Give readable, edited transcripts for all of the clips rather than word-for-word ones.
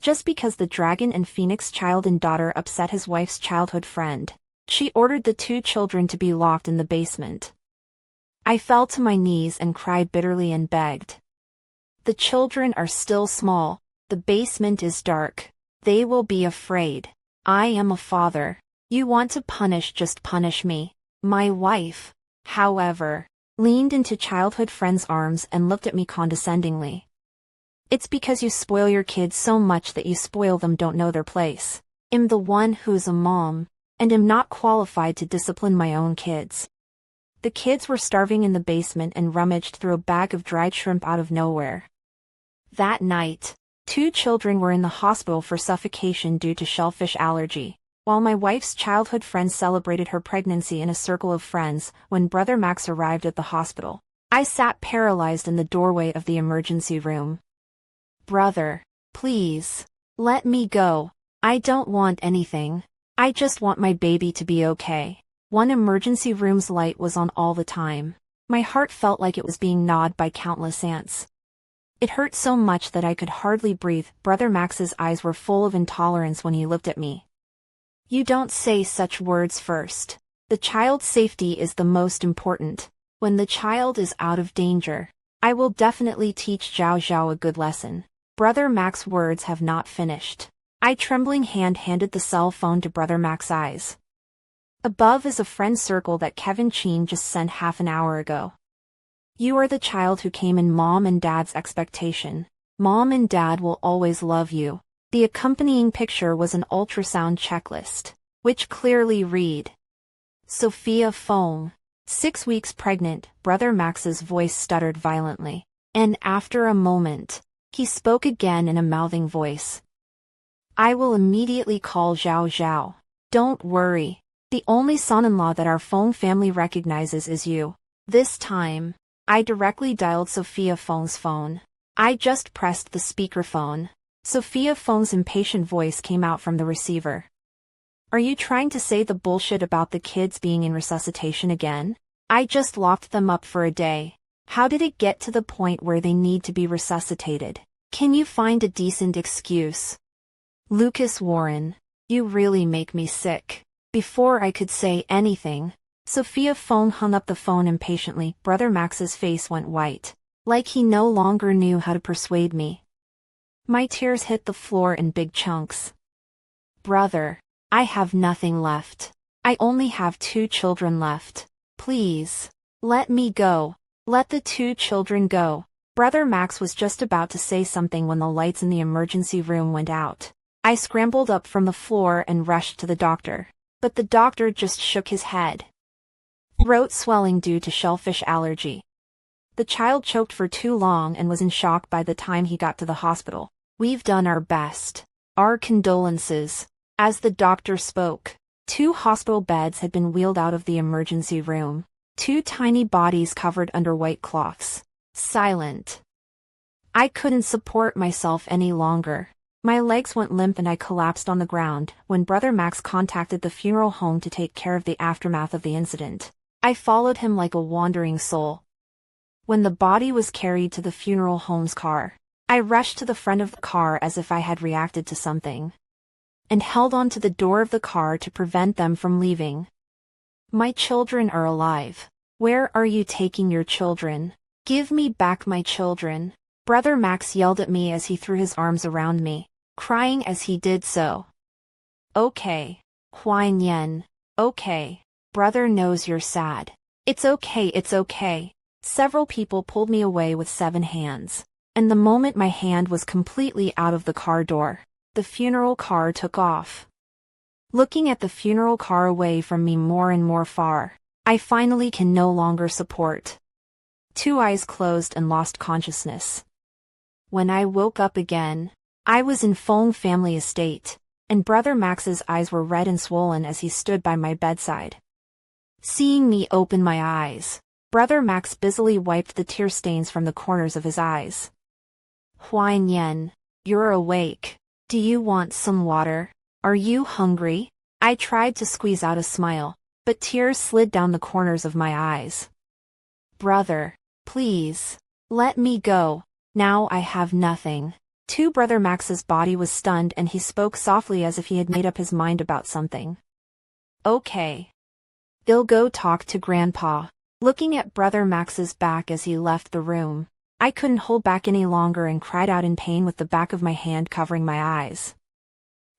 just because the dragon and phoenix child and daughter upset his wife's childhood friend. She ordered the two children to be locked in the basement. I fell to my knees and cried bitterly and begged. The children are still small. The basement is dark. They will be afraid. I am a father. You want to punish, just punish me. My wife, however, leaned into childhood friend's arms and looked at me condescendingly. It's because you spoil your kids so much that you spoil them, don't know their place. I'm the one who's a mom, and am not qualified to discipline my own kids. The kids were starving in the basement and rummaged through a bag of dried shrimp out of nowhere. That night, 2 children were in the hospital for suffocation due to shellfish allergy, while my wife's childhood friends celebrated her pregnancy in a circle of friends. When Brother Max arrived at the hospital, I sat paralyzed in the doorway of the emergency room. Brother, please, let me go. I don't want anything. I just want my baby to be okay. One emergency room's light was on all the time. My heart felt like it was being gnawed by countless ants. It hurt so much that I could hardly breathe. Brother Max's eyes were full of intolerance when he looked at me. You don't say such words first. The child's safety is the most important. When the child is out of danger, I will definitely teach Zhao Zhao a good lesson. Brother Max's words have not finished. I trembling hand handed the cell phone to Brother Max's eyes. Above is a friend circle that Kevin Chin just sent half an hour ago. You are the child who came in Mom and Dad's expectation. Mom and Dad will always love you. The accompanying picture was an ultrasound checklist, which clearly read, Sophia Fong, 6 weeks pregnant. Brother Max's voice stuttered violently, and after a moment, he spoke again in a mouthing voice. I will immediately call Zhao Zhao. Don't worry. The only son-in-law that our Fong family recognizes is you. This time, I directly dialed Sophia Fong's phone. I just pressed the speakerphone. Sophia Fong's impatient voice came out from the receiver. Are you trying to say the bullshit about the kids being in resuscitation again? I just locked them up for a day. How did it get to the point where they need to be resuscitated? Can you find a decent excuse? Lucas Warren, you really make me sick. Before I could say anything, Sophia Fong hung up the phone impatiently. Brother Max's face went white, like he no longer knew how to persuade me. My tears hit the floor in big chunks. Brother, I have nothing left. I only have 2 children left. Please, let me go. Let the 2 children go. Brother Max was just about to say something when the lights in the emergency room went out. I scrambled up from the floor and rushed to the doctor. But the doctor just shook his head. Throat swelling due to shellfish allergy. The child choked for too long and was in shock by the time he got to the hospital. We've done our best. Our condolences. As the doctor spoke, 2 hospital beds had been wheeled out of the emergency room. 2 tiny bodies covered under white cloths. Silent. I couldn't support myself any longer. My legs went limp and I collapsed on the ground. When Brother Max contacted the funeral home to take care of the aftermath of the incident, I followed him like a wandering soul. When the body was carried to the funeral home's car, I rushed to the front of the car as if I had reacted to something, and held on to the door of the car to prevent them from leaving. My children are alive. Where are you taking your children? Give me back my children. Brother Max yelled at me as he threw his arms around me, crying as he did so. Okay, Huan Yen. Okay. Brother knows you're sad. It's okay, it's okay. Several people pulled me away with 7 hands, and the moment my hand was completely out of the car door, the funeral car took off. Looking at the funeral car away from me more and more far, I finally can no longer support. 2 eyes closed and lost consciousness. When I woke up again, I was in Fong family estate, and Brother Max's eyes were red and swollen as he stood by my bedside. Seeing me open my eyes, Brother Max busily wiped the tear stains from the corners of his eyes. Huan Yen, you're awake. Do you want some water? Are you hungry? I tried to squeeze out a smile, but tears slid down the corners of my eyes. Brother, please, let me go. Now I have nothing. Brother Max's body was stunned and he spoke softly as if he had made up his mind about something. Okay. I'll go talk to Grandpa. Looking at Brother Max's back as he left the room, I couldn't hold back any longer and cried out in pain with the back of my hand covering my eyes.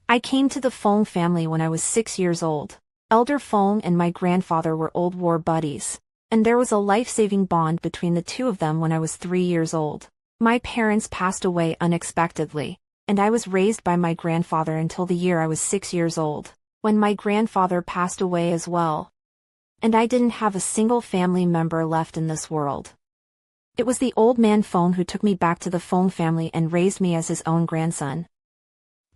I came to the Fong family when I was 6 years old. Elder Fong and my grandfather were old war buddies, and there was a life-saving bond between the two of them when I was 3 years old. My parents passed away unexpectedly, and I was raised by my grandfather until the year I was 6 years old, when my grandfather passed away as well. And I didn't have a single family member left in this world. It was the old man Fong who took me back to the Fong family and raised me as his own grandson.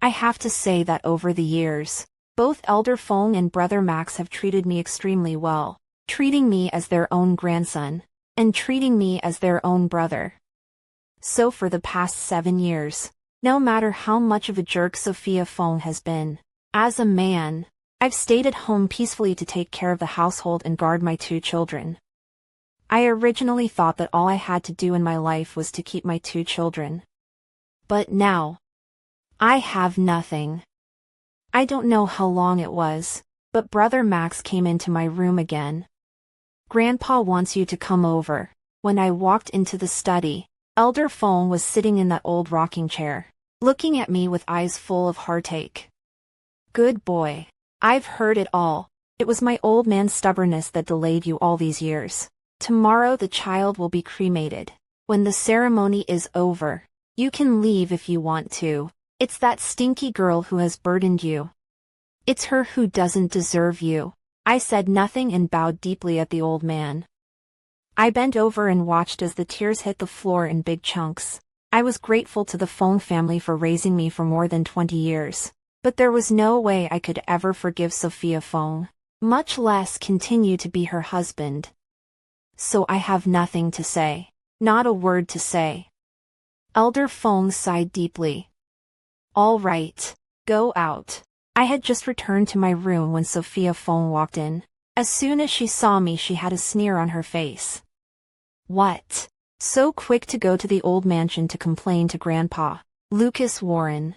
I have to say that over the years, both Elder Fong and Brother Max have treated me extremely well, treating me as their own grandson, and treating me as their own brother. So for the past 7 years, no matter how much of a jerk Sophia Fong has been, as a man, I've stayed at home peacefully to take care of the household and guard my 2 children. I originally thought that all I had to do in my life was to keep my 2 children. But now, I have nothing. I don't know how long it was, but Brother Max came into my room again. Grandpa wants you to come over. When I walked into the study, Elder Fong was sitting in that old rocking chair, looking at me with eyes full of heartache. Good boy. I've heard it all. It was my old man's stubbornness that delayed you all these years. Tomorrow the child will be cremated. When the ceremony is over, you can leave if you want to. It's that stinky girl who has burdened you. It's her who doesn't deserve you. I said nothing and bowed deeply at the old man. I bent over and watched as the tears hit the floor in big chunks. I was grateful to the Fong family for raising me for more than 20 years. But there was no way I could ever forgive Sophia Fong, much less continue to be her husband. So I have nothing to say. Not a word to say. Elder Fong sighed deeply. All right, go out. I had just returned to my room when Sophia Fong walked in. As soon as she saw me, she had a sneer on her face. What? So quick to go to the old mansion to complain to Grandpa, Lucas Warren.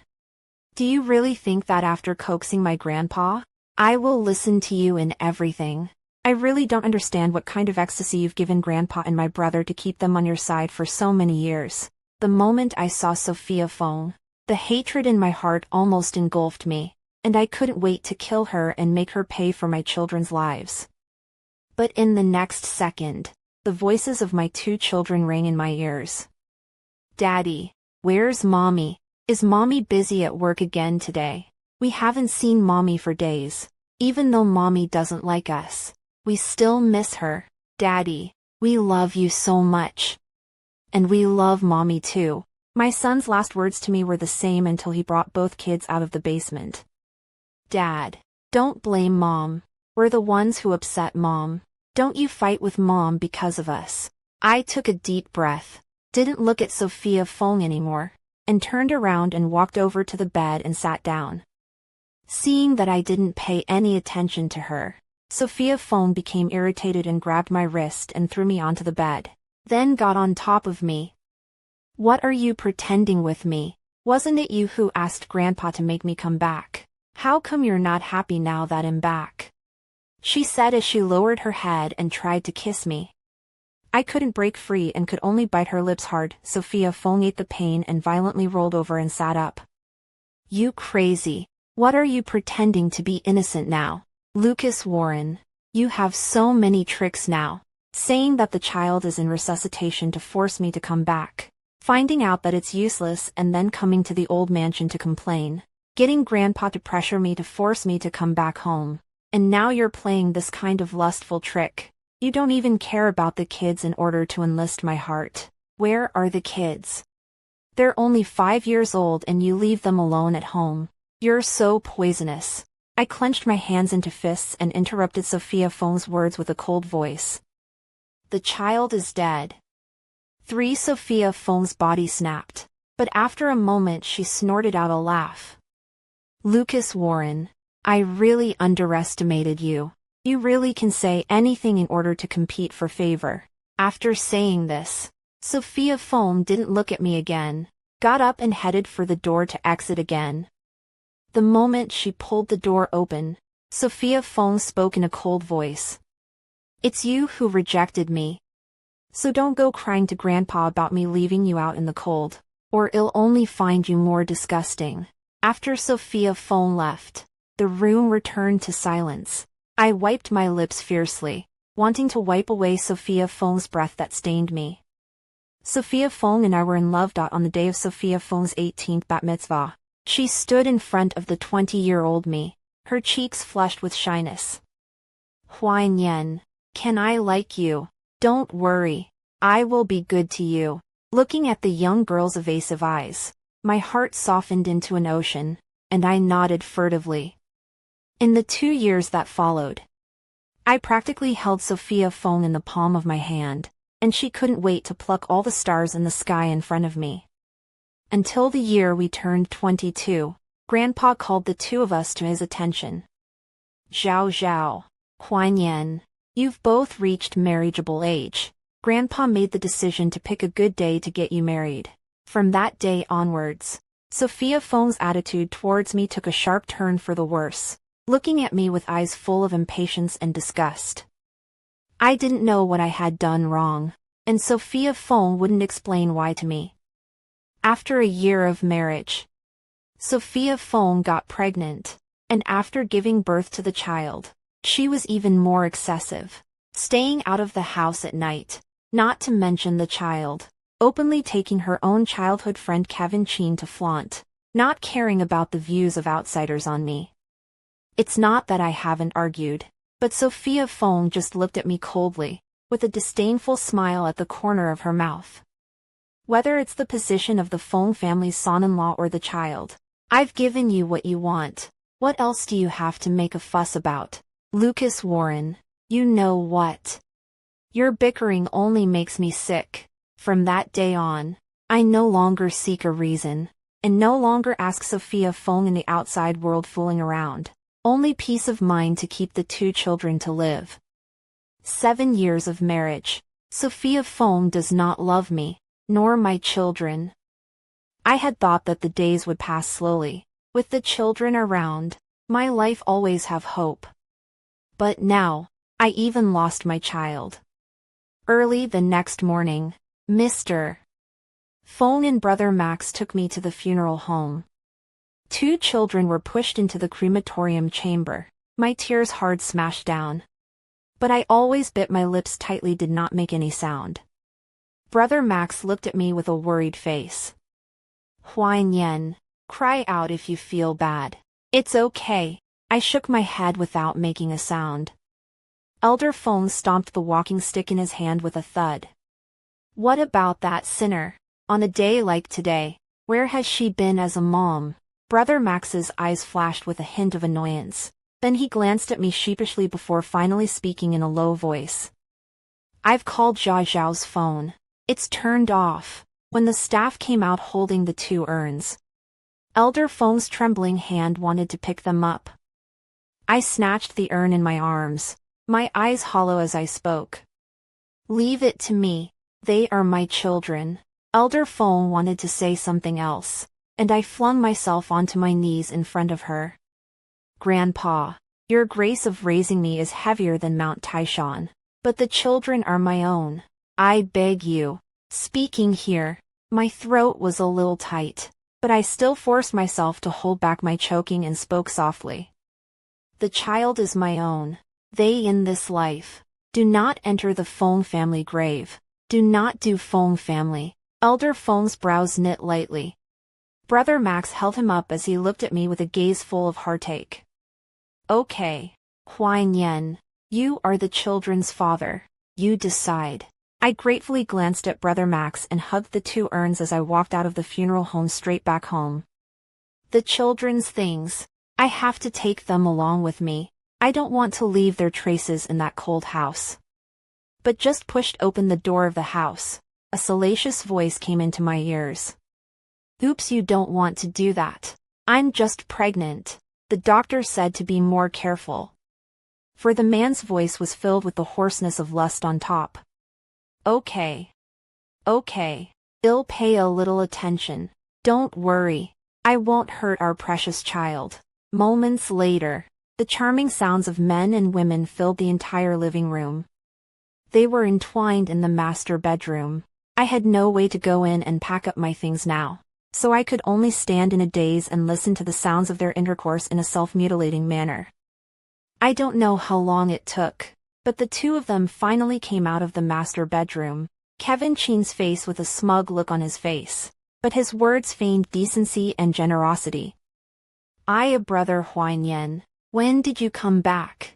Do you really think that after coaxing my grandpa, I will listen to you in everything? I really don't understand what kind of ecstasy you've given Grandpa and my brother to keep them on your side for so many years. The moment I saw Sophia Fong, the hatred in my heart almost engulfed me, and I couldn't wait to kill her and make her pay for my children's lives. But in the next second, the voices of my 2 children rang in my ears. Daddy, where's Mommy? Is Mommy busy at work again today? We haven't seen Mommy for days. Even though Mommy doesn't like us, we still miss her. Daddy, we love you so much. And we love Mommy too. My son's last words to me were the same until he brought both kids out of the basement. Dad, don't blame Mom. We're the ones who upset Mom. Don't you fight with Mom because of us. I took a deep breath, didn't look at Sophia Fong anymore, and turned around and walked over to the bed and sat down. Seeing that I didn't pay any attention to her, Sophia Fong became irritated and grabbed my wrist and threw me onto the bed, then got on top of me. What are you pretending with me? Wasn't it you who asked Grandpa to make me come back? How come you're not happy now that I'm back? She said as she lowered her head and tried to kiss me. I couldn't break free and could only bite her lips hard. Sophia Fong ate the pain and violently rolled over and sat up. You crazy. What are you pretending to be innocent now? Lucas Warren, you have so many tricks now. Saying that the child is in resuscitation to force me to come back. Finding out that it's useless and then coming to the old mansion to complain. Getting Grandpa to pressure me to force me to come back home. And now you're playing this kind of lustful trick. You don't even care about the kids in order to enlist my heart. Where are the kids? They're only 5 years old and you leave them alone at home. You're so poisonous. I clenched my hands into fists and interrupted Sophia Fong's words with a cold voice. The child is dead. Sophia Fong's body snapped, but after a moment she snorted out a laugh. Lucas Warren, I really underestimated you. You really can say anything in order to compete for favor. After saying this, Sophia Fong didn't look at me again. got up and headed for the door to exit again. The moment she pulled the door open, Sophia Fong spoke in a cold voice. "It's you who rejected me. So don't go crying to Grandpa about me leaving you out in the cold, or it'll only find you more disgusting." After Sophia Fong left, the room returned to silence. I wiped my lips fiercely, wanting to wipe away Sophia Fong's breath that stained me. Sophia Fong and I were in love. On the day of Sophia Fong's 18th bat mitzvah, she stood in front of the 20-year-old me, her cheeks flushed with shyness. "Huai Nian, can I like you? Don't worry, I will be good to you." Looking at the young girl's evasive eyes, my heart softened into an ocean, and I nodded furtively. In the 2 years that followed, I practically held Sophia Fong in the palm of my hand, and she couldn't wait to pluck all the stars in the sky in front of me. Until the year we turned 22, Grandpa called the two of us to his attention. "Zhao Zhao, Huai Nian, you've both reached marriageable age. Grandpa made the decision to pick a good day to get you married." From that day onwards, Sophia Fong's attitude towards me took a sharp turn for the worse, looking at me with eyes full of impatience and disgust. I didn't know what I had done wrong, and Sophia Fong wouldn't explain why to me. After a year of marriage, Sophia Fong got pregnant, and after giving birth to the child, she was even more excessive, staying out of the house at night, not to mention the child, openly taking her own childhood friend Kevin Chin to flaunt, not caring about the views of outsiders on me. It's not that I haven't argued, but Sophia Fong just looked at me coldly, with a disdainful smile at the corner of her mouth. Whether it's the position of the Fong family's son-in-law or the child, I've given you what you want. What else do you have to make a fuss about? Lucas Warren, you know what? Your bickering only makes me sick. From that day on, I no longer seek a reason, and no longer ask Sophia Fong in the outside world fooling around. Only peace of mind to keep the 2 children to live. 7 years of marriage. Sophia Fong does not love me, nor my children. I had thought that the days would pass slowly. With the children around, my life always have hope. But now, I even lost my child. Early the next morning, Mr. Fong and brother Max took me to the funeral home. 2 children were pushed into the crematorium chamber, my tears hard smashed down. But I always bit my lips tightly, did not make any sound. Brother Max looked at me with a worried face. "Huai Nian, cry out if you feel bad. It's okay." I shook my head without making a sound. Elder Fong stomped the walking stick in his hand with a thud. "What about that sinner? On a day like today, where has she been as a mom?" Brother Max's eyes flashed with a hint of annoyance. Then he glanced at me sheepishly before finally speaking in a low voice. "I've called Zhao Zhao's phone. It's turned off." When the staff came out holding the 2 urns, Elder Fong's trembling hand wanted to pick them up. I snatched the urn in my arms, my eyes hollow as I spoke. "Leave it to me. They are my children." Elder Fong wanted to say something else, and I flung myself onto my knees in front of her. "Grandpa, your grace of raising me is heavier than Mount Taishan, but the children are my own. I beg you." Speaking here, my throat was a little tight, but I still forced myself to hold back my choking and spoke softly. "The child is my own. They in this life. Do not enter the Fong family grave. Do not do Fong family." Elder Fong's brows knit lightly. Brother Max held him up as he looked at me with a gaze full of heartache. "Okay, Huai Nian, you are the children's father. You decide." I gratefully glanced at Brother Max and hugged the 2 urns as I walked out of the funeral home straight back home. The children's things. I have to take them along with me. I don't want to leave their traces in that cold house. But just pushed open the door of the house, a salacious voice came into my ears. "Oops, you don't want to do that. I'm just pregnant. The doctor said to be more careful." For the man's voice was filled with the hoarseness of lust on top. Okay. I'll pay a little attention." Don't worry. I won't hurt our precious child. Moments later, the charming sounds of men and women filled the entire living room. They were entwined in the master bedroom. I had no way to go in and pack up my things now, so I could only stand in a daze and listen to the sounds of their intercourse in a self-mutilating manner. I don't know how long it took, but the two of them finally came out of the master bedroom, Kevin Chin's face with a smug look on his face, but his words feigned decency and generosity. Brother Huan Yan, when did you come back?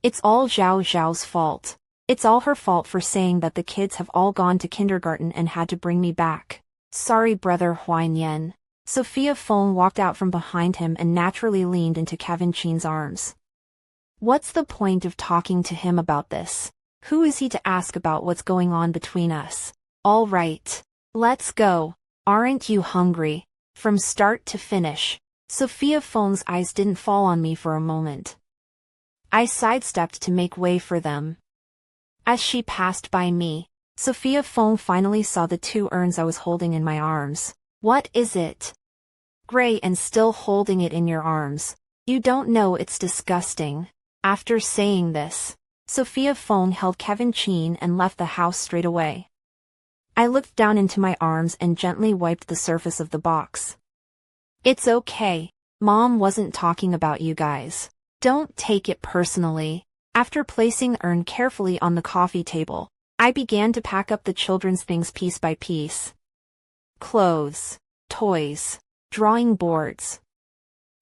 It's all Zhao Zhao's fault. It's all her fault for saying that the kids have all gone to kindergarten and had to bring me back. Sorry, Brother Huan Yan. Sophia Feng walked out from behind him and naturally leaned into Kevin Chin's arms. What's the point of talking to him about this? Who is he to ask about what's going on between us? All right. Let's go. Aren't you hungry? From start to finish. Sophia Feng's eyes didn't fall on me for a moment. I sidestepped to make way for them. As she passed by me, Sophia Feng finally saw the two urns I was holding in my arms. What is it? Gray and still holding it in your arms. You don't know it's disgusting. After saying this, Sophia Feng held Kevin Chin and left the house straight away. I looked down into my arms and gently wiped the surface of the box. It's okay. Mom wasn't talking about you guys. Don't take it personally. After placing the urn carefully on the coffee table, I began to pack up the children's things piece by piece. Clothes, toys, drawing boards.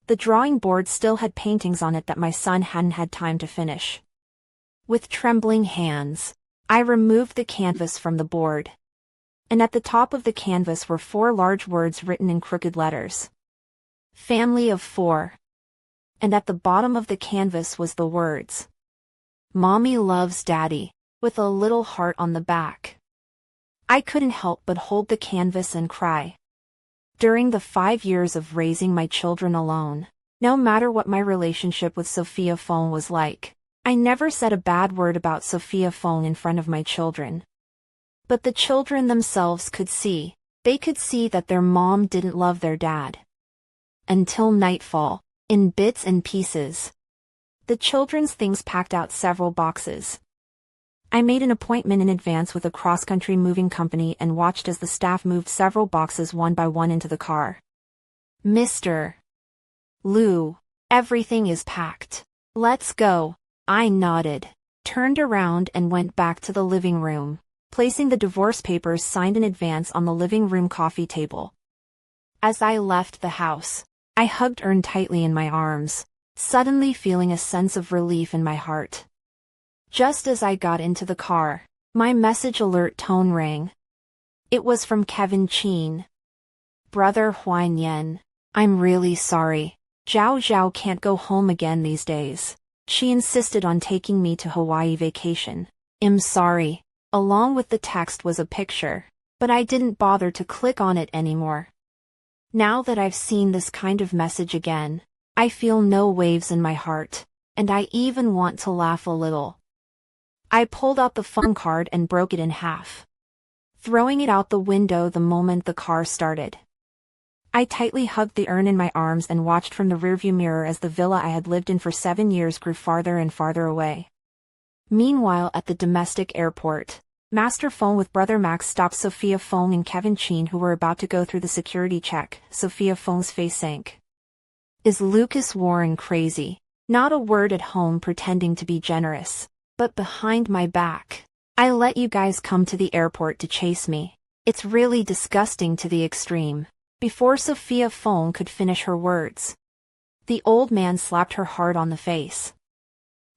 The drawing board still had paintings on it that my son hadn't had time to finish. With trembling hands, I removed the canvas from the board. And at the top of the canvas were 4 large words written in crooked letters. Family of 4. And at the bottom of the canvas was the words, Mommy loves Daddy, with a little heart on the back. I couldn't help but hold the canvas and cry. During the 5 years of raising my children alone, no matter what my relationship with Sophia Feng was like, I never said a bad word about Sophia Feng in front of my children. But the children themselves could see, they could see that their mom didn't love their dad. Until nightfall, in bits and pieces. The children's things packed out several boxes. I made an appointment in advance with a cross-country moving company and watched as the staff moved several boxes one by one into the car. Mr. Liu, everything is packed. Let's go. I nodded, turned around and went back to the living room, placing the divorce papers signed in advance on the living room coffee table. As I left the house, I hugged Ern tightly in my arms, suddenly feeling a sense of relief in my heart. Just as I got into the car, my message alert tone rang. It was from Kevin Chin. Brother Huan Yan, I'm really sorry. Zhao Zhao can't go home again these days. She insisted on taking me to Hawaii vacation. I'm sorry. Along with the text was a picture, but I didn't bother to click on it anymore. Now that I've seen this kind of message again, I feel no waves in my heart, and I even want to laugh a little. I pulled out the phone card and broke it in half, throwing it out the window the moment the car started. I tightly hugged the urn in my arms and watched from the rearview mirror as the villa I had lived in for 7 years grew farther and farther away. Meanwhile, at the domestic airport, Master Feng with Brother Max stopped Sophia Feng and Kevin Chin, who were about to go through the security check. Sophia Feng's face sank. Is Lucas Warren crazy? Not a word at home pretending to be generous, but behind my back. I let you guys come to the airport to chase me. It's really disgusting to the extreme. Before Sophia Feng could finish her words, the old man slapped her hard on the face.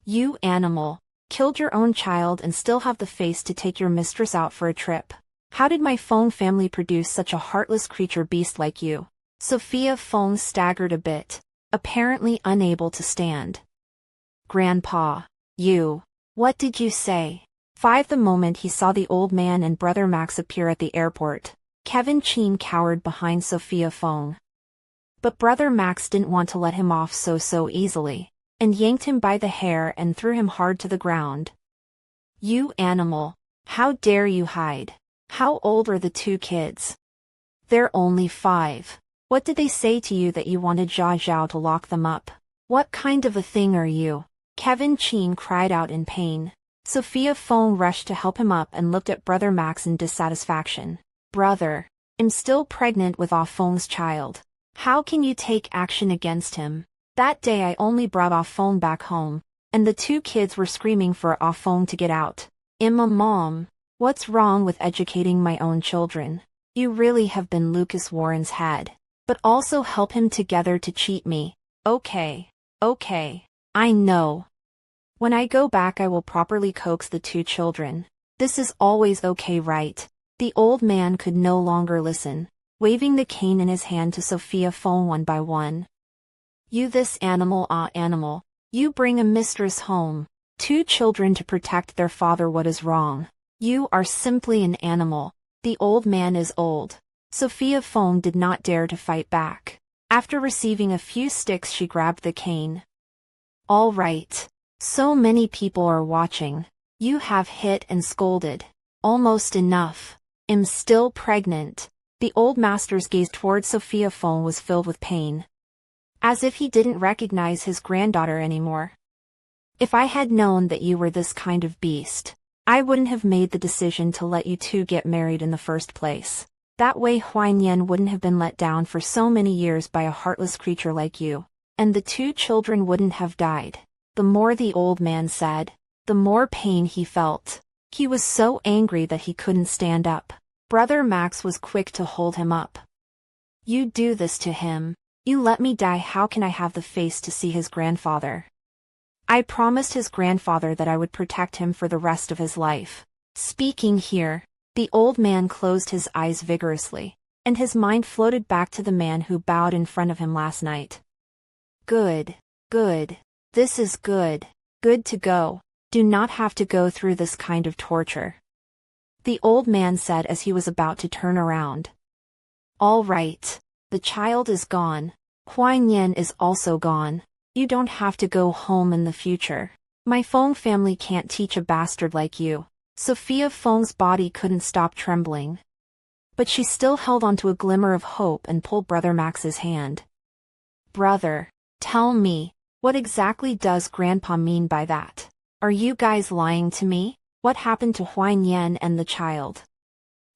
You animal. Killed your own child and still have the face to take your mistress out for a trip. How did my Feng family produce such a heartless creature beast like you? Sophia Feng staggered a bit, apparently unable to stand. Grandpa, what did you say? The moment he saw the old man and Brother Max appear at the airport, Kevin Chin cowered behind Sophia Feng. But Brother Max didn't want to let him off so easily, and yanked him by the hair and threw him hard to the ground. You animal! How dare you hide? How old are the 2 kids? They're only 5. What did they say to you that you wanted Zhao Zhao to lock them up? What kind of a thing are you? Kevin Chin cried out in pain. Sophia Fong rushed to help him up and looked at Brother Max in dissatisfaction. Brother, I'm still pregnant with Ah Feng's child. How can you take action against him? That day I only brought Ah Feng back home, and the 2 kids were screaming for Ah Feng to get out. Mom, what's wrong with educating my own children? You really have been Lucas Warren's head. But also help him together to cheat me. Okay, I know. When I go back I will properly coax the 2 children. This is always okay, right? The old man could no longer listen, waving the cane in his hand to Sophia Fong one by one. You this animal, animal. You bring a mistress home. 2 children to protect their father, what is wrong? You are simply an animal. The old man is old. Sophia Fong did not dare to fight back. After receiving a few sticks she grabbed the cane. All right. So many people are watching. You have hit and scolded. Almost enough. I'm still pregnant. The old master's gaze towards Sophia Fong was filled with pain. As if he didn't recognize his granddaughter anymore. If I had known that you were this kind of beast, I wouldn't have made the decision to let you 2 get married in the first place. That way Huan Yan wouldn't have been let down for so many years by a heartless creature like you, and the 2 children wouldn't have died. The more the old man said, the more pain he felt. He was so angry that he couldn't stand up. Brother Max was quick to hold him up. You do this to him. You let me die. How can I have the face to see his grandfather? I promised his grandfather that I would protect him for the rest of his life. Speaking here, the old man closed his eyes vigorously, and his mind floated back to the man who bowed in front of him last night. Good. This is good. Good to go. Do not have to go through this kind of torture. The old man said as he was about to turn around. All right. The child is gone. Huan Yan is also gone. You don't have to go home in the future. My Fong family can't teach a bastard like you. Sophia Feng's body couldn't stop trembling. But she still held onto a glimmer of hope and pulled Brother Max's hand. Brother, tell me, what exactly does Grandpa mean by that? Are you guys lying to me? What happened to Huan Yan and the child?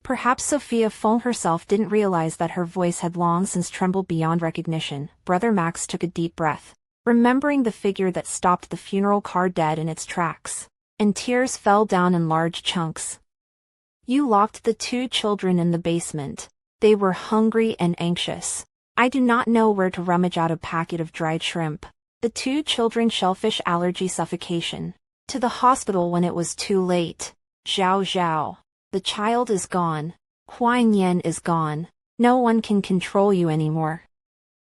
Perhaps Sophia Fong herself didn't realize that her voice had long since trembled beyond recognition. Brother Max took a deep breath, remembering the figure that stopped the funeral car dead in its tracks, and tears fell down in large chunks. You locked the 2 children in the basement. They were hungry and anxious. I do not know where to rummage out a packet of dried shrimp. The 2 children shellfish allergy suffocation. To the hospital when it was too late. Zhao Zhao. The child is gone. Huan Yan is gone. No one can control you anymore.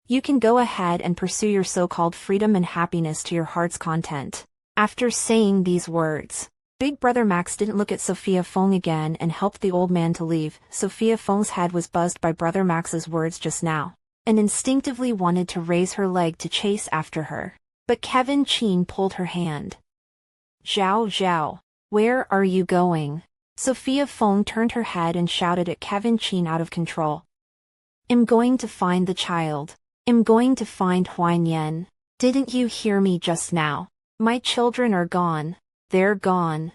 You can go ahead and pursue your so-called freedom and happiness to your heart's content. After saying these words, Big Brother Max didn't look at Sophia Fong again and helped the old man to leave. Sophia Fong's head was buzzed by Brother Max's words just now, and instinctively wanted to raise her leg to chase after her. But Kevin Chin pulled her hand. Zhao Zhao, where are you going? Sophia Fong turned her head and shouted at Kevin Chin out of control. I'm going to find the child. I'm going to find Huan Yan. Didn't you hear me just now? My children are gone. They're gone.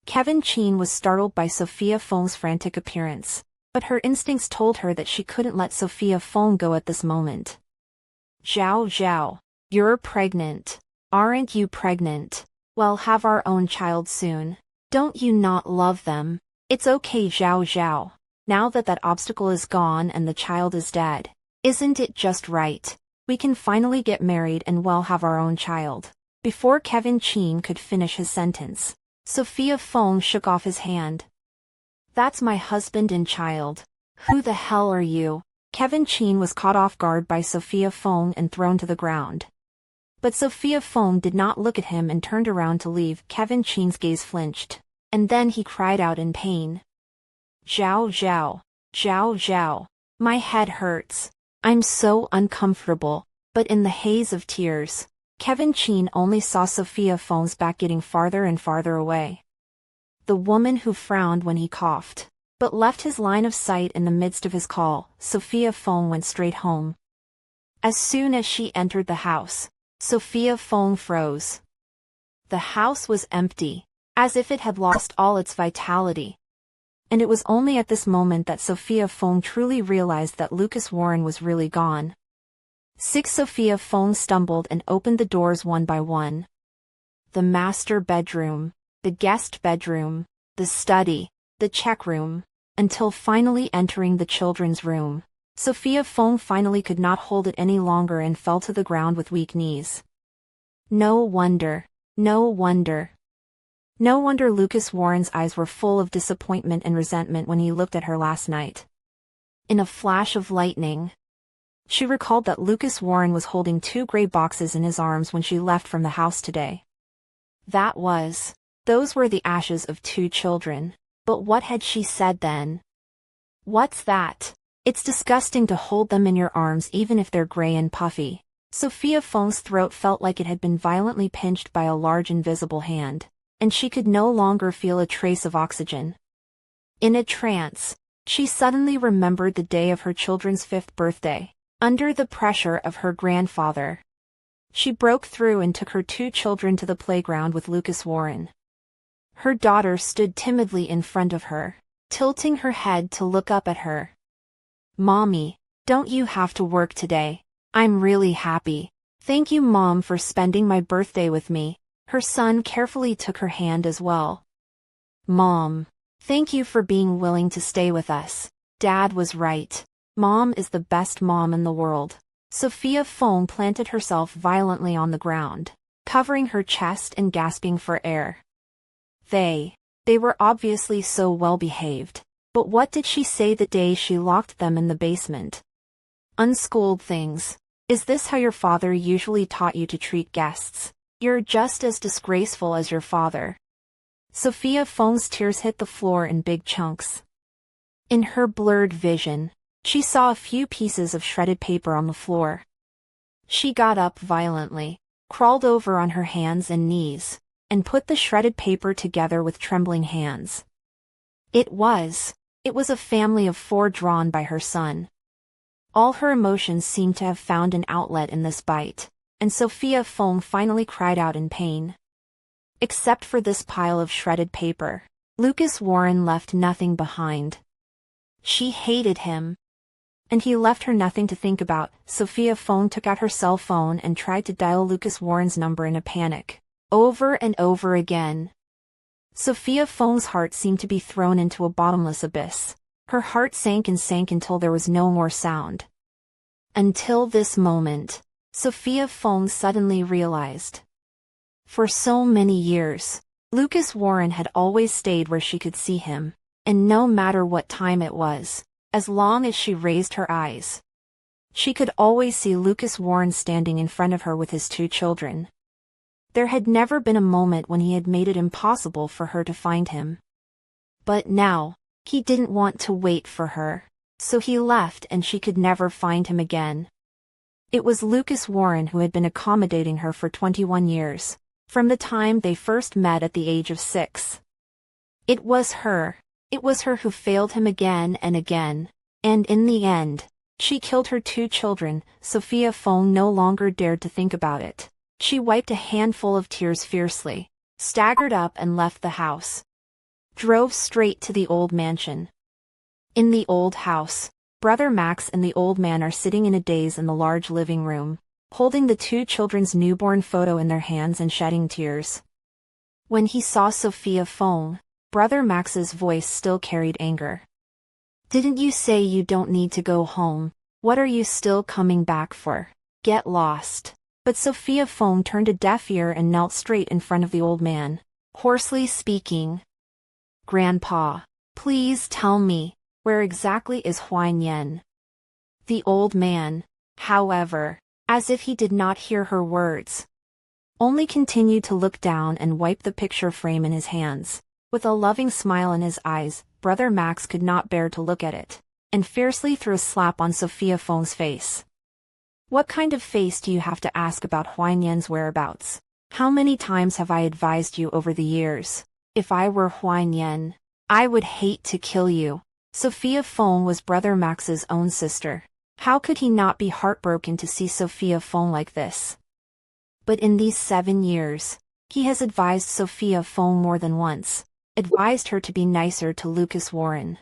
Kevin Chin was startled by Sophia Fong's frantic appearance, but her instincts told her that she couldn't let Sophia Fong go at this moment. Zhao Zhao, you're pregnant. Aren't you pregnant? We'll have our own child soon. Don't you not love them? It's okay, Zhao Zhao. Now that obstacle is gone and the child is dead, isn't it just right? We can finally get married and we'll have our own child. Before Kevin Chin could finish his sentence, Sophia Fong shook off his hand. That's my husband and child. Who the hell are you? Kevin Chin was caught off guard by Sophia Fong and thrown to the ground. But Sophia Fong did not look at him and turned around to leave. Kevin Chin's gaze flinched, and then he cried out in pain. Zhao Zhao, Zhao Zhao, my head hurts. I'm so uncomfortable. But in the haze of tears, Kevin Chin only saw Sophia Fong's back getting farther and farther away. The woman who frowned when he coughed. but left his line of sight in the midst of his call. Sophia Fong went straight home. As soon as she entered the house, Sophia Fong froze. The house was empty, as if it had lost all its vitality. And it was only at this moment that Sophia Fong truly realized that Lucas Warren was really gone. Sophia Fong stumbled and opened the doors one by one. The master bedroom, the guest bedroom, the study, the check room, until finally entering the children's room. Sophia Fong finally could not hold it any longer and fell to the ground with weak knees. No wonder. No wonder. No wonder Lucas Warren's eyes were full of disappointment and resentment when he looked at her last night. In a flash of lightning, she recalled that Lucas Warren was holding 2 gray boxes in his arms when she left from the house today. Those were the ashes of 2 children. But what had she said then? What's that? It's disgusting to hold them in your arms even if they're gray and puffy. Sophia Fong's throat felt like it had been violently pinched by a large invisible hand, and she could no longer feel a trace of oxygen. In a trance, she suddenly remembered the day of her children's 5th birthday. Under the pressure of her grandfather, she broke through and took her 2 children to the playground with Lucas Warren. Her daughter stood timidly in front of her, tilting her head to look up at her. "Mommy, don't you have to work today? I'm really happy. Thank you, Mom, for spending my birthday with me." Her son carefully took her hand as well. "Mom, thank you for being willing to stay with us. Dad was right. Mom is the best mom in the world." Sophia Fong planted herself violently on the ground, covering her chest and gasping for air. They were obviously so well behaved, but what did she say the day she locked them in the basement? Unschooled things. Is this how your father usually taught you to treat guests? You're just as disgraceful as your father. Sophia Fong's tears hit the floor in big chunks. In her blurred vision, she saw a few pieces of shredded paper on the floor. She got up violently, crawled over on her hands and knees, and put the shredded paper together with trembling hands. It was a family of 4 drawn by her son. All her emotions seemed to have found an outlet in this bite, and Sophia Fong finally cried out in pain. Except for this pile of shredded paper, Lucas Warren left nothing behind. She hated him. And he left her nothing to think about. Sophia Fong took out her cell phone and tried to dial Lucas Warren's number in a panic, over and over again. Sophia Fong's heart seemed to be thrown into a bottomless abyss. Her heart sank and sank until there was no more sound. Until this moment, Sophia Fong suddenly realized. For so many years, Lucas Warren had always stayed where she could see him, and no matter what time it was, as long as she raised her eyes, she could always see Lucas Warren standing in front of her with his 2 children. There had never been a moment when he had made it impossible for her to find him. But now, he didn't want to wait for her, so he left and she could never find him again. It was Lucas Warren who had been accommodating her for 21 years, from the time they first met at the age of 6. It was her who failed him again and again, and in the end, she killed her 2 children. Sophia Fong no longer dared to think about it. She wiped a handful of tears fiercely, staggered up and left the house. Drove straight to the old mansion. In the old house, Brother Max and the old man are sitting in a daze in the large living room, holding the 2 children's newborn photo in their hands and shedding tears. When he saw Sophia Fong, Brother Max's voice still carried anger. "Didn't you say you don't need to go home? What are you still coming back for? Get lost." But Sophia Fong turned a deaf ear and knelt straight in front of the old man, hoarsely speaking. "Grandpa, please tell me, where exactly is Huan Yen?" The old man, however, as if he did not hear her words, only continued to look down and wipe the picture frame in his hands. With a loving smile in his eyes, Brother Max could not bear to look at it, and fiercely threw a slap on Sophia Fong's face. "What kind of face do you have to ask about Huan Yan's whereabouts? How many times have I advised you over the years? If I were Huan Yan, I would hate to kill you. Sophia Fong was Brother Max's own sister. How could he not be heartbroken to see Sophia Fong like this? But in these 7 years, he has advised Sophia Fong more than once, advised her to be nicer to Lucas Warren.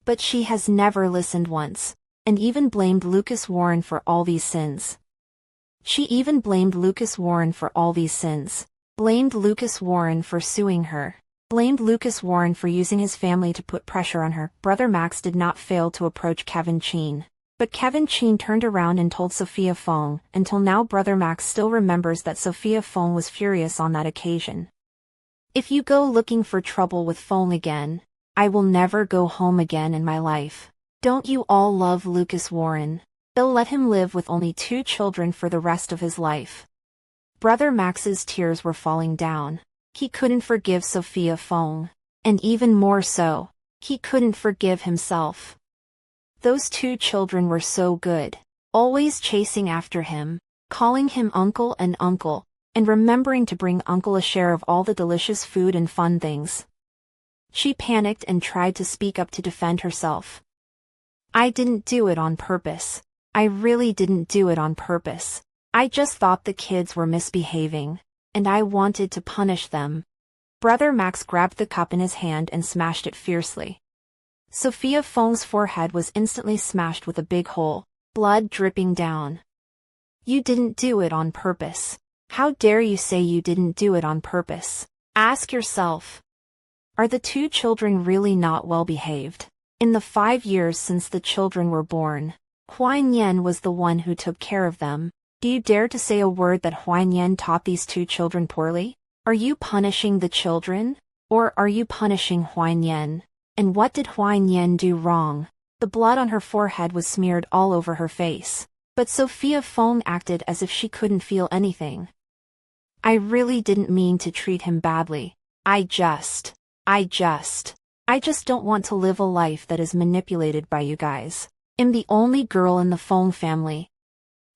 But she has never listened once, and even blamed Lucas Warren for all these sins. She even blamed Lucas Warren for all these sins, blamed Lucas Warren for suing her, blamed Lucas Warren for using his family to put pressure on her. Brother Max did not fail to approach Kevin Chin. But Kevin Chin turned around and told Sophia Fong. Until now, Brother Max still remembers that Sophia Fong was furious on that occasion. If you go looking for trouble with Fong again, I will never go home again in my life. Don't you all love Lucas Warren? They'll let him live with only 2 children for the rest of his life. Brother Max's tears were falling down. He couldn't forgive Sophia Fong. And even more so, he couldn't forgive himself. Those 2 children were so good, always chasing after him, calling him uncle, and remembering to bring uncle a share of all the delicious food and fun things. She panicked and tried to speak up to defend herself. I didn't do it on purpose. I really didn't do it on purpose. I just thought the kids were misbehaving, and I wanted to punish them. Brother Max grabbed the cup in his hand and smashed it fiercely. Sophia Fong's forehead was instantly smashed with a big hole, blood dripping down. You didn't do it on purpose. How dare you say you didn't do it on purpose? Ask yourself. Are the 2 children really not well behaved? In the 5 years since the children were born, Huan Yan was the one who took care of them. Do you dare to say a word that Huan Yan taught these 2 children poorly? Are you punishing the children? Or are you punishing Huan Yan? And what did Huan Yan do wrong? The blood on her forehead was smeared all over her face. But Sophia Fong acted as if she couldn't feel anything. I really didn't mean to treat him badly. I just don't want to live a life that is manipulated by you guys. I'm the only girl in the Fong family.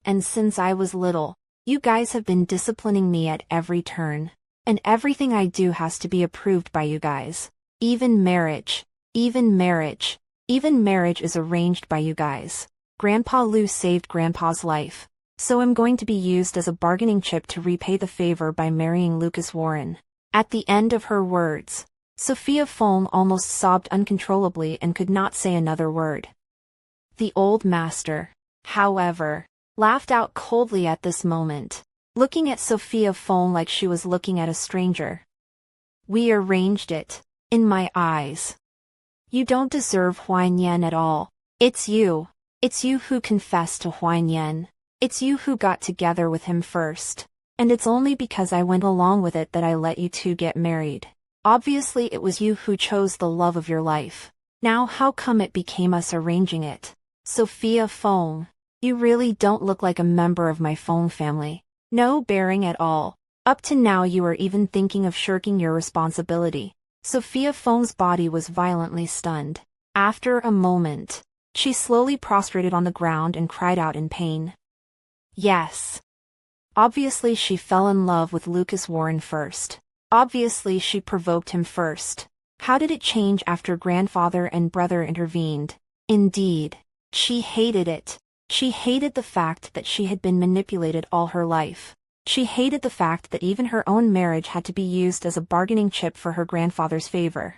And since I was little, you guys have been disciplining me at every turn. And everything I do has to be approved by you guys. Even marriage is arranged by you guys. Grandpa Lu saved Grandpa's life, so I'm going to be used as a bargaining chip to repay the favor by marrying Lucas Warren. At the end of her words, Sophia Fong almost sobbed uncontrollably and could not say another word. The old master, however, laughed out coldly at this moment, looking at Sophia Fong like she was looking at a stranger. We arranged it, in my eyes. You don't deserve Huan Yan at all. It's you who confessed to Huan Yan. It's you who got together with him first. And it's only because I went along with it that I let you 2 get married. Obviously it was you who chose the love of your life. Now how come it became us arranging it? Sophia Fong, you really don't look like a member of my Fong family. No bearing at all. Up to now you are even thinking of shirking your responsibility. Sophia Fong's body was violently stunned. After a moment, she slowly prostrated on the ground and cried out in pain. Yes. Obviously she fell in love with Lucas Warren first. Obviously she provoked him first. How did it change after grandfather and brother intervened? Indeed, she hated it. She hated the fact that she had been manipulated all her life. She hated the fact that even her own marriage had to be used as a bargaining chip for her grandfather's favor.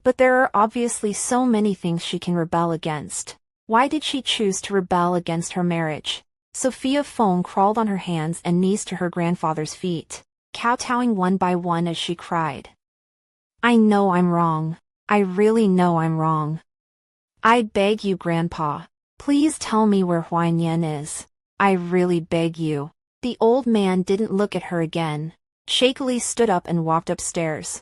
But there are obviously so many things she can rebel against. Why did she choose to rebel against her marriage? Sophia Fong crawled on her hands and knees to her grandfather's feet, kowtowing one by one as she cried. I know I'm wrong. I really know I'm wrong. I beg you, Grandpa. Please tell me where Huan Yan is. I really beg you. The old man didn't look at her again, shakily stood up and walked upstairs.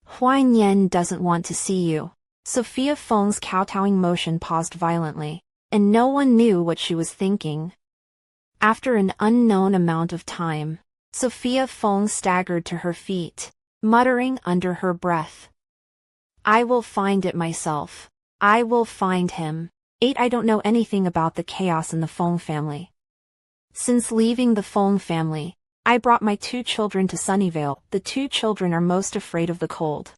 Huan Yan doesn't want to see you. Sophia Feng's kowtowing motion paused violently, and no one knew what she was thinking. After an unknown amount of time, Sophia Feng staggered to her feet, muttering under her breath. I will find it myself. I will find him. 8. I don't know anything about the chaos in the Feng family. Since leaving the Fong family, I brought my 2 children to Sunnyvale. The 2 children are most afraid of the cold.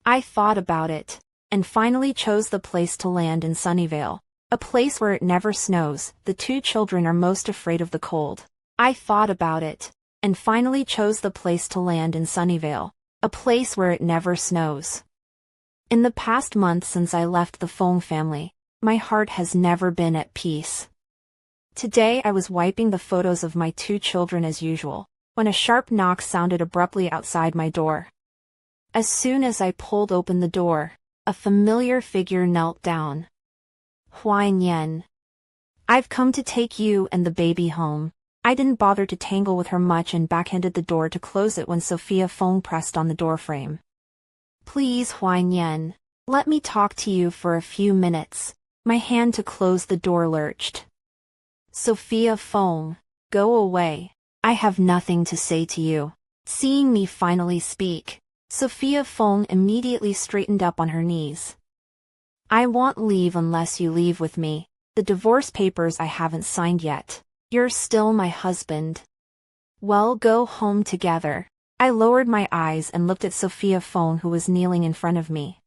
I thought about it, and finally chose the place to land in Sunnyvale, a place where it never snows. The two children are most afraid of the cold. I thought about it, and finally chose the place to land in Sunnyvale, a place where it never snows. In the past month since I left the Fong family, my heart has never been at peace. Today I was wiping the photos of my two children as usual, when a sharp knock sounded abruptly outside my door. As soon as I pulled open the door, a familiar figure knelt down. Huai Nian. I've come to take you and the baby home. I didn't bother to tangle with her much and backhanded the door to close it when Sophia Fong pressed on the doorframe. Please, Huai Nian. Let me talk to you for a few minutes. My hand to close the door lurched. Sophia Fong, go away. I have nothing to say to you. Seeing me finally speak, Sophia Fong immediately straightened up on her knees. I won't leave unless you leave with me. The divorce papers I haven't signed yet. You're still my husband. Well, go home together. I lowered my eyes and looked at Sophia Fong, who was kneeling in front of me.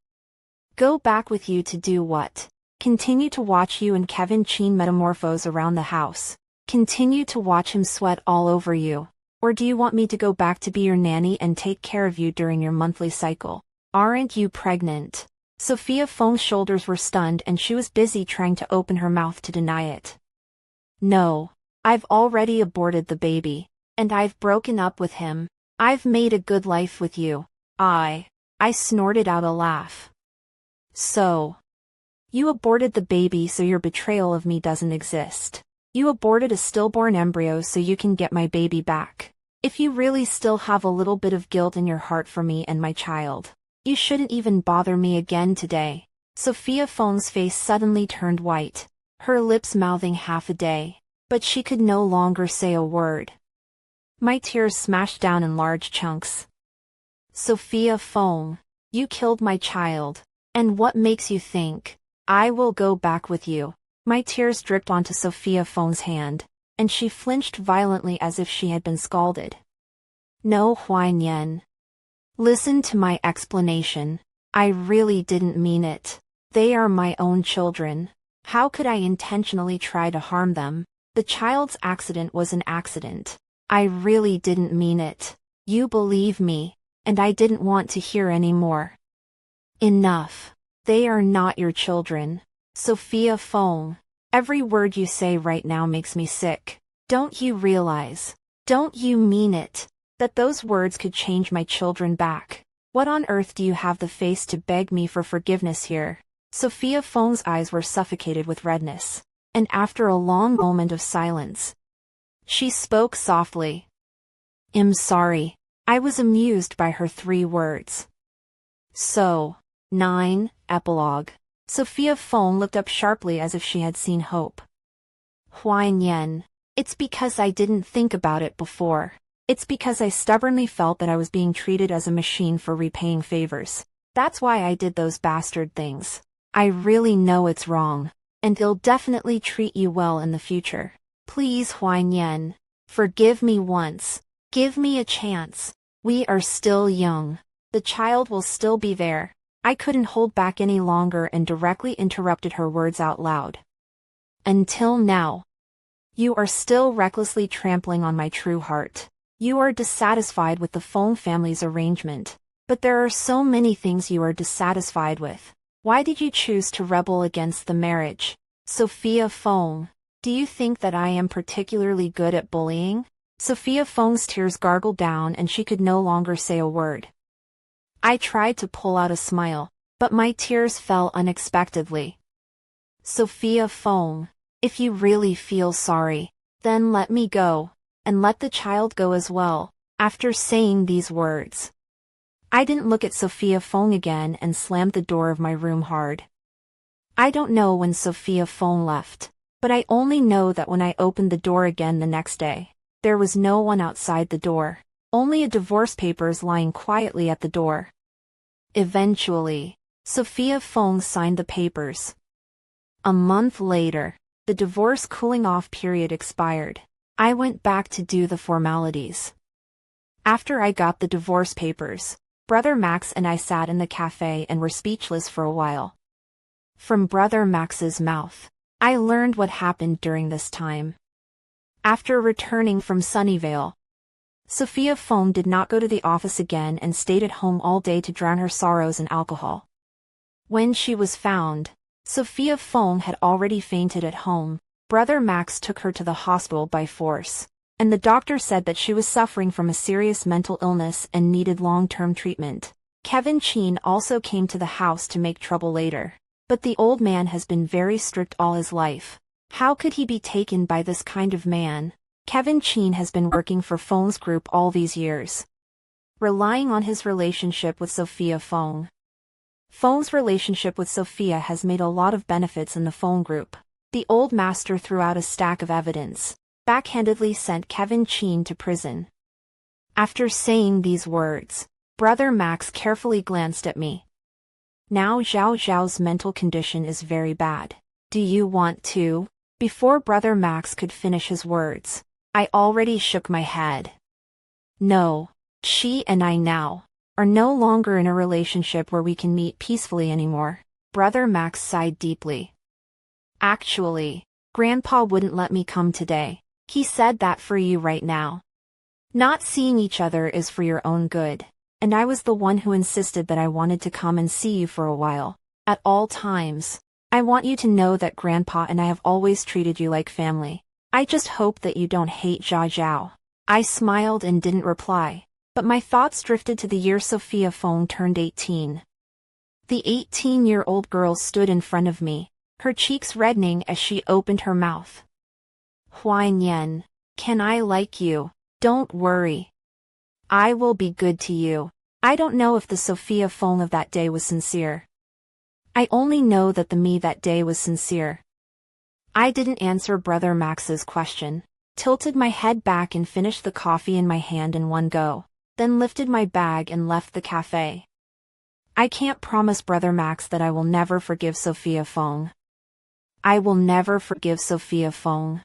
Go back with you to do what? Continue to watch you and Kevin Chin metamorphose around the house. Continue to watch him sweat all over you. Or do you want me to go back to be your nanny and take care of you during your monthly cycle? Aren't you pregnant? Sophia Fong's shoulders were stunned and she was busy trying to open her mouth to deny it. No. I've already aborted the baby. And I've broken up with him. I've made a good life with you. I snorted out a laugh. So. You aborted the baby so your betrayal of me doesn't exist. You aborted a stillborn embryo so you can get my baby back. If you really still have a little bit of guilt in your heart for me and my child, you shouldn't even bother me again today. Sophia Fong's face suddenly turned white, her lips mouthing half a day, but she could no longer say a word. My tears smashed down in large chunks. Sophia Fong, you killed my child, and what makes you think I will go back with you? My tears dripped onto Sophia Fong's hand, and she flinched violently as if she had been scalded. No, Huai Nian. Listen to my explanation. I really didn't mean it. They are my own children. How could I intentionally try to harm them? The child's accident was an accident. I really didn't mean it. You believe me, and I didn't want to hear any more. Enough. They are not your children. Sophia Fong, every word you say right now makes me sick. Don't you realize, don't you mean it, that those words could change my children back? What on earth do you have the face to beg me for forgiveness here? Sophia Fong's eyes were suffocated with redness, and after a long moment of silence, she spoke softly. I'm sorry. I was amused by her 3 words. So. 9. Epilogue. Sophia Fong looked up sharply as if she had seen hope. Huai Nian. It's because I didn't think about it before. It's because I stubbornly felt that I was being treated as a machine for repaying favors. That's why I did those bastard things. I really know it's wrong, and it'll definitely treat you well in the future. Please, Huai Nian. Forgive me once. Give me a chance. We are still young. The child will still be there. I couldn't hold back any longer and directly interrupted her words out loud. Until now. You are still recklessly trampling on my true heart. You are dissatisfied with the Fong family's arrangement. But there are so many things you are dissatisfied with. Why did you choose to rebel against the marriage? Sophia Fong, do you think that I am particularly good at bullying? Sophia Fong's tears gargled down and she could no longer say a word. I tried to pull out a smile, but my tears fell unexpectedly. Sophia Fong, if you really feel sorry, then let me go, and let the child go as well. After saying these words, I didn't look at Sophia Fong again and slammed the door of my room hard. I don't know when Sophia Fong left, but I only know that when I opened the door again the next day, there was no one outside the door, only a divorce papers lying quietly at the door. Eventually, Sophia Fong signed the papers. A month later, the divorce cooling-off period expired. I went back to do the formalities. After I got the divorce papers, Brother Max and I sat in the cafe and were speechless for a while. From Brother Max's mouth, I learned what happened during this time. After returning from Sunnyvale, Sophia Fong did not go to the office again and stayed at home all day to drown her sorrows in alcohol. When she was found, Sophia Fong had already fainted at home. Brother Max took her to the hospital by force, and the doctor said that she was suffering from a serious mental illness and needed long-term treatment. Kevin Chin also came to the house to make trouble later, but the old man has been very strict all his life. How could he be taken by this kind of man? Kevin Chin has been working for Fong's group all these years, relying on his relationship with Sophia Fong. Fong's relationship with Sophia has made a lot of benefits in the Fong group. The old master threw out a stack of evidence, backhandedly sent Kevin Chin to prison. After saying these words, Brother Max carefully glanced at me. Now Zhao Zhao's mental condition is very bad. Do you want to? Before Brother Max could finish his words, I already shook my head. No, she and I now are no longer in a relationship where we can meet peacefully anymore. Brother Max sighed deeply. Actually, Grandpa wouldn't let me come today. He said that for you right now. Not seeing each other is for your own good, and I was the one who insisted that I wanted to come and see you for a while. At all times, I want you to know that Grandpa and I have always treated you like family. I just hope that you don't hate Zhao Zhao. I smiled and didn't reply, but my thoughts drifted to the year Sophia Fong turned 18. The 18-year-old girl stood in front of me, her cheeks reddening as she opened her mouth. Huan Yan, can I like you? Don't worry. I will be good to you. I don't know if the Sophia Fong of that day was sincere. I only know that the me that day was sincere. I didn't answer Brother Max's question, tilted my head back and finished the coffee in my hand in one go, then lifted my bag and left the cafe. I can't promise Brother Max that I will never forgive Sophia Fong. I will never forgive Sophia Fong.